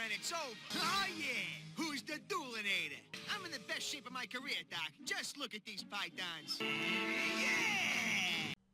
when it's over. Oh, yeah. Who's the Duelinator? I'm in the best shape of my career, Doc. Just look at these pythons. Yeah!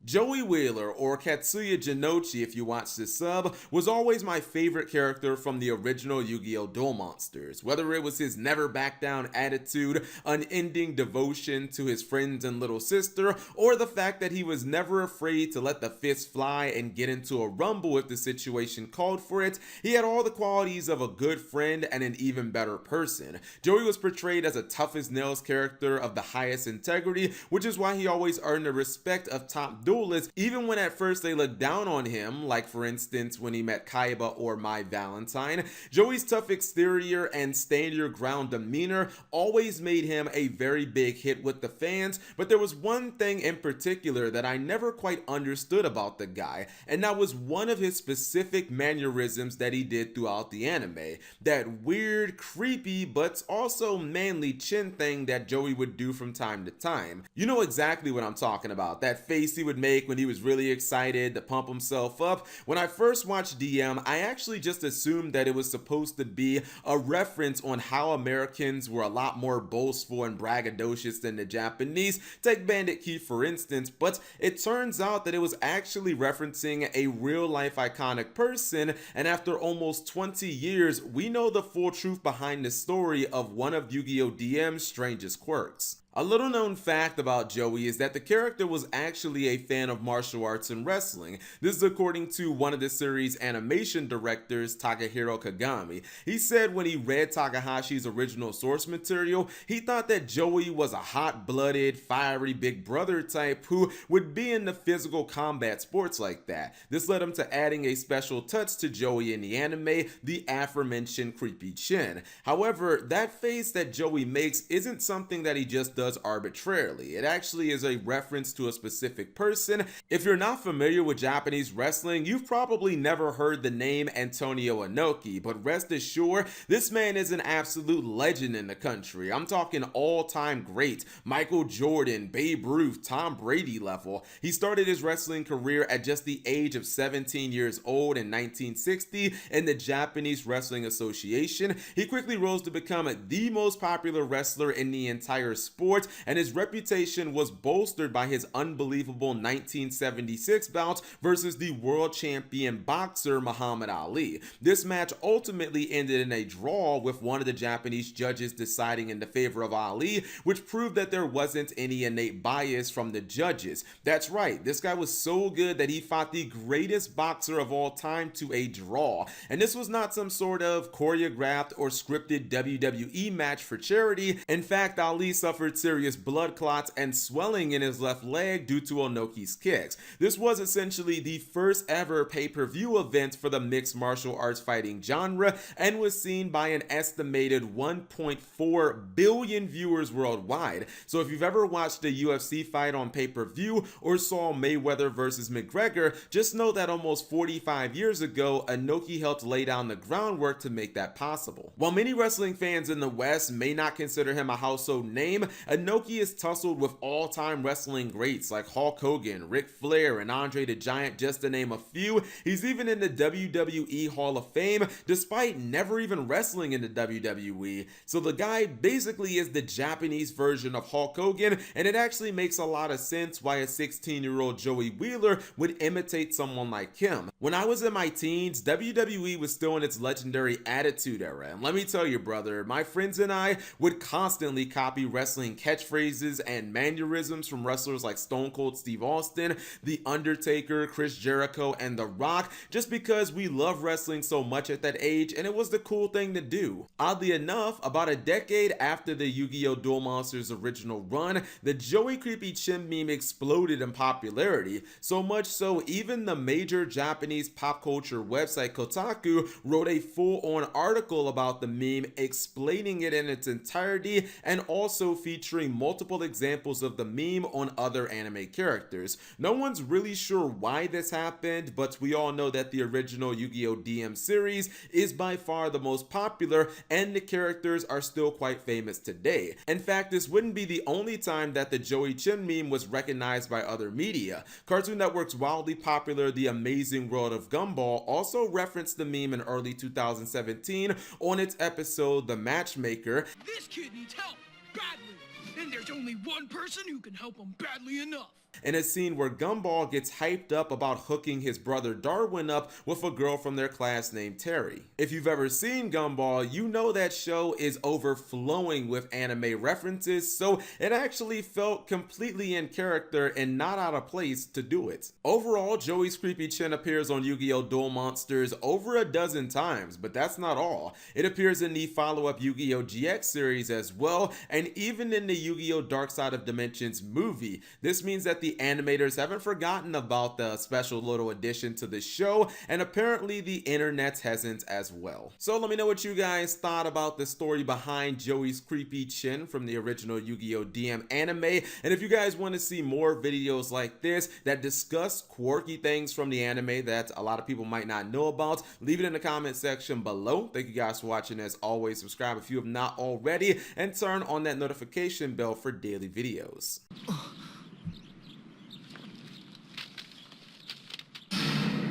Joey Wheeler, or Katsuya Jinochi if you watch this sub, was always my favorite character from the original Yu-Gi-Oh! Duel Monsters. Whether it was his never back down attitude, unending devotion to his friends and little sister, or the fact that he was never afraid to let the fist fly and get into a rumble if the situation called for it, he had all the qualities of a good friend and an even better person. Joey was portrayed as a tough-as-nails character of the highest integrity, which is why he always earned the respect of top duelists, even when at first they looked down on him, like for instance when he met Kaiba or My Valentine. Joey's tough exterior and stand your ground demeanor always made him a very big hit with the fans, but there was one thing in particular that I never quite understood about the guy, and that was one of his specific mannerisms that he did throughout the anime. That weird, creepy, but also manly chin thing that Joey would do from time to time. You know exactly what I'm talking about, that face he would make when he was really excited to pump himself up. When I first watched DM, I actually just assumed that it was supposed to be a reference on how Americans were a lot more boastful and braggadocious than the Japanese. Take Bandit Keith for instance, but it turns out that it was actually referencing a real life iconic person, and after almost 20 years, we know the full truth behind the story of one of Yu-Gi-Oh! DM's strangest quirks. A little known fact about Joey is that the character was actually a fan of martial arts and wrestling. This is according to one of the series' animation directors, Takahiro Kagami. He said when he read Takahashi's original source material, he thought that Joey was a hot-blooded, fiery big brother type who would be into physical combat sports like that. This led him to adding a special touch to Joey in the anime, the aforementioned creepy chin. However, that face that Joey makes isn't something that he just does arbitrarily. It actually is a reference to a specific person. If you're not familiar with Japanese wrestling, you've probably never heard the name Antonio Inoki, but rest assured, this man is an absolute legend in the country. I'm talking all-time great, Michael Jordan, Babe Ruth, Tom Brady level. He started his wrestling career at just the age of 17 years old in 1960 in the Japanese Wrestling Association. He quickly rose to become the most popular wrestler in the entire sport, and his reputation was bolstered by his unbelievable 1976 bout versus the world champion boxer Muhammad Ali. This match ultimately ended in a draw, with one of the Japanese judges deciding in the favor of Ali, which proved that there wasn't any innate bias from the judges. That's right, this guy was so good that he fought the greatest boxer of all time to a draw, and this was not some sort of choreographed or scripted WWE match for charity. In fact, Ali suffered serious blood clots and swelling in his left leg due to Onoki's kicks. This was essentially the first ever pay-per-view event for the mixed martial arts fighting genre and was seen by an estimated 1.4 billion viewers worldwide. So if you've ever watched a UFC fight on pay-per-view or saw Mayweather versus McGregor, just know that almost 45 years ago, Inoki helped lay down the groundwork to make that possible. While many wrestling fans in the West may not consider him a household name, Inoki is tussled with all-time wrestling greats like Hulk Hogan, Ric Flair, and Andre the Giant, just to name a few. He's even in the WWE Hall of Fame, despite never even wrestling in the WWE. So the guy basically is the Japanese version of Hulk Hogan, and it actually makes a lot of sense why a 16-year-old Joey Wheeler would imitate someone like him. When I was in my teens, WWE was still in its legendary Attitude Era, and let me tell you, brother, my friends and I would constantly copy wrestling catchphrases and mannerisms from wrestlers like Stone Cold Steve Austin, The Undertaker, Chris Jericho, and The Rock, just because we love wrestling so much at that age and it was the cool thing to do. Oddly enough, about a decade after the Yu-Gi-Oh! Duel Monsters original run, the Joey Creepy Chin meme exploded in popularity, so much so even the major Japanese pop culture website Kotaku wrote a full-on article about the meme, explaining it in its entirety and also featuring featuring multiple examples of the meme on other anime characters. No one's really sure why this happened, but we all know that the original Yu-Gi-Oh! DM series is by far the most popular, and the characters are still quite famous today. In fact, this wouldn't be the only time that the Joey Chin meme was recognized by other media. Cartoon Network's wildly popular The Amazing World of Gumball also referenced the meme in early 2017 on its episode The Matchmaker. This kid needs help, badly, and there's only one person who can help him badly enough. In a scene where Gumball gets hyped up about hooking his brother Darwin up with a girl from their class named Terry. If you've ever seen Gumball, you know that show is overflowing with anime references, so it actually felt completely in character and not out of place to do it. Overall, Joey's creepy chin appears on Yu-Gi-Oh! Duel Monsters over a dozen times, but that's not all. It appears in the follow-up Yu-Gi-Oh! GX series as well, and even in the Yu-Gi-Oh! Dark Side of Dimensions movie. This means that the animators haven't forgotten about the special little addition to the show, and apparently the internet hasn't as well. So let me know what you guys thought about the story behind Joey's creepy chin from the original Yu-Gi-Oh! DM anime, and if you guys want to see more videos like this that discuss quirky things from the anime that a lot of people might not know about, leave it in the comment section below. Thank you guys for watching. As always, subscribe if you have not already, and turn on that notification bell for daily videos.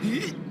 Hit.